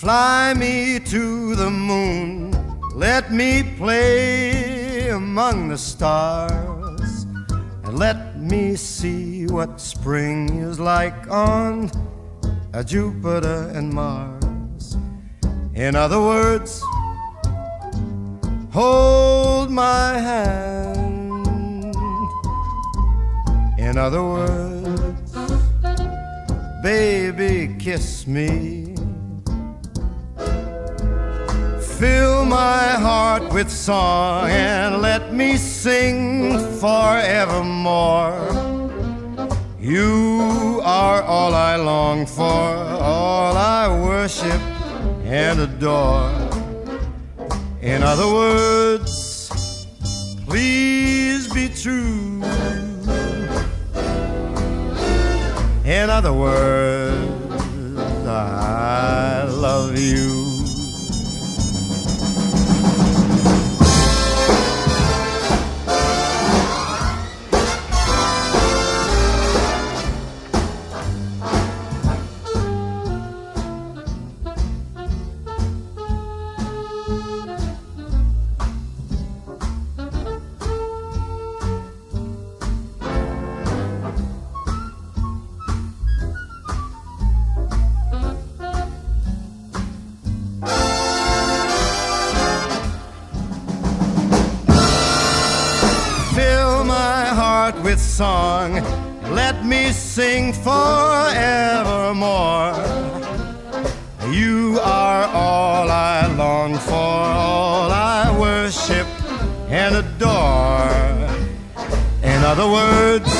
Fly me to the moon, let me play among the stars, and let me see what spring is like on Jupiter and Mars. In other words, hold my hand. In other words, baby, kiss me. Fill my heart with song and let me sing forevermore. You are all I long for, all I worship and adore. In other words, please be true. In other words, I love you. With song, let me sing forevermore. You are all I long for, all I worship and adore. In other words,